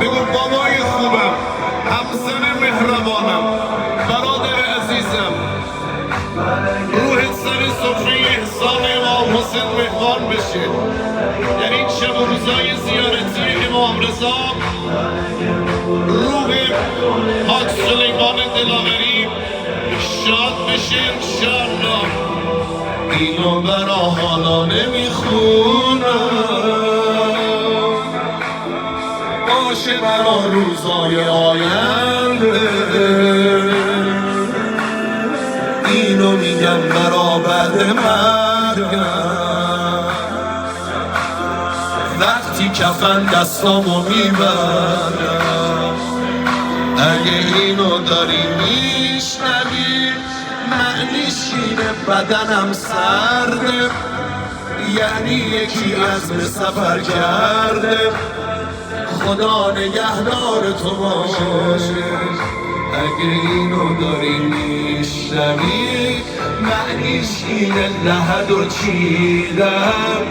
بگو بابای خوبم، همسر مهربانم، برادر عزیزم، روحت سر سفره احسان امام حسین مهمان بشه. در این شب و روزای زیارتی امام رضا روح حاج سلیمان دلاوری شاد بشه انشالله. اینو برا حالا نمیخونم، باشه برا روزای آینده. اینو میگم برا بعد مرگم، وقتی کفن دستامو میبرم. اگه اینو داری میشنوی معنیش اینه بدنم سرده، یعنی یکی عزم سفر کرده. خدا نگهدار تو باشه. اگه اینو داری میشنوی معنیش اینه لحد و چیدم.